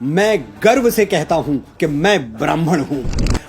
मैं गर्व से कहता हूं कि मैं ब्राह्मण हूं।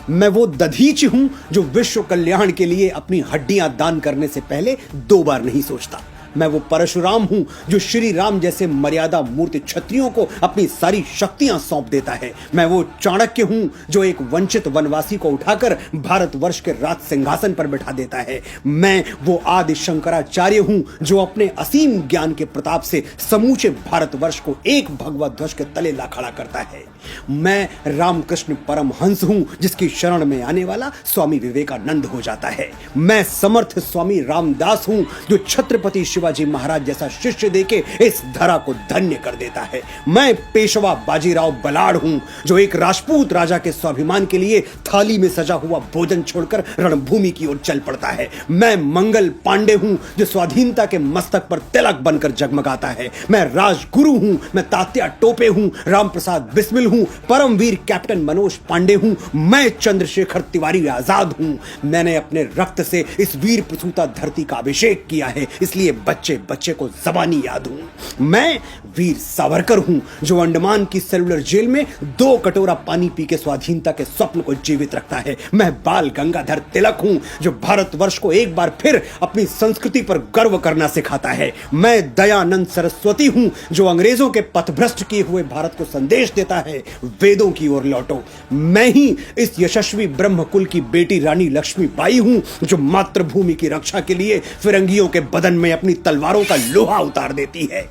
मैं वो दधीच हूं जो विश्व कल्याण के लिए अपनी हड्डियां दान करने से पहले 2 बार नहीं सोचता। मैं वो परशुराम हूं जो श्री राम जैसे मर्यादा मूर्ति क्षत्रियों को अपनी सारी शक्तियां सौंप देता है। मैं वो चाणक्य हूं जो एक वंचित वनवासी को उठाकर भारतवर्ष के राज सिंहासन पर बैठा देता है। मैं वो आदि शंकराचार्य हूं जो अपने असीम ज्ञान के प्रताप से समूचे भारतवर्ष को एक भगवा ध्वज के तले ला खड़ा करता है। मैं रामकृष्ण परमहंस हूं जिसकी शरण में आने वाला स्वामी विवेकानंद हो जाता है। मैं समर्थ स्वामी रामदास हूं जो छत्रपति शिवाजी महाराज जैसा शिष्य देके इस धरा को धन्य कर देता है। मैं पेशवा बाजीराव बलाड़ हूं जो एक राजपूत राजा के स्वाभिमान के लिए थाली में सजा हुआ भोजन छोड़कर रणभूमि की ओर चल पड़ता है। मैं मंगल पांडे हूं जो स्वाधीनता के मस्तक पर तिलक बनकर जगमगाता है। मैं राजगुरु हूं, मैं तात्या टोपे हूं, रामप्रसाद बिस्मिल हूं, परमवीर कैप्टन मनोज पांडे हूं, मैं चंद्रशेखर तिवारी आजाद हूं। मैंने अपने रक्त से इस वीर प्रसूता धरती का अभिषेक किया है, इसलिए बच्चे बच्चे को जबानी याद हूं। मैं वीर सावरकर हूं जो अंडमान की सेलुलर जेल में 2 कटोरा पानी पी के स्वाधीनता के स्वप्न को जीवित रखता है। मैं बाल गंगाधर तिलक हूं जो भारतवर्ष को एक बार फिर अपनी संस्कृति पर गर्व करना सिखाता है। मैं दयानंद सरस्वती हूं जो अंग्रेजों के पथभ्रष्ट किए हुए भारत को संदेश देता है, वेदों की ओर लौटो। मैं ही इस यशस्वी ब्रह्मकुल की बेटी रानी लक्ष्मीबाई हूं जो मातृभूमि की रक्षा के लिए फिरंगियों के बदन में अपनी तलवारों का लोहा उतार देती है।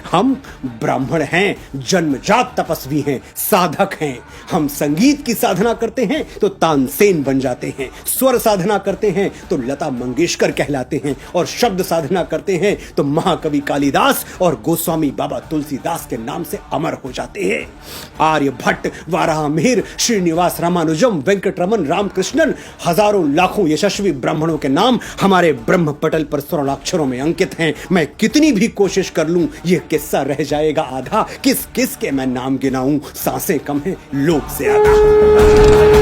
हम ब्राह्मण हैं, जन्मजात तपस्वी हैं, साधक हैं। हम संगीत की साधना करते हैं तो तानसेन बन जाते हैं, स्वर साधना करते हैं तो लता मंगेशकर कहलाते हैं, और शब्द साधना करते हैं तो महाकवि कालिदास और गोस्वामी बाबा तुलसीदास के नाम से अमर हो जाते हैं। आर्यभट्ट, वाराहमिहिर, श्रीनिवास रामानुजम, वेंकटरमन, रामकृष्णन, हजारों लाखों यशस्वी ब्राह्मणों के नाम हमारे ब्रह्म पटल पर स्वर्णाक्षरों में अंकित हैं। मैं कितनी भी कोशिश कर लूं ये किस्सा रह जाएगा आधा। किस किस के मैं नाम गिनाऊं, सांसें कम है लोग ज्यादा।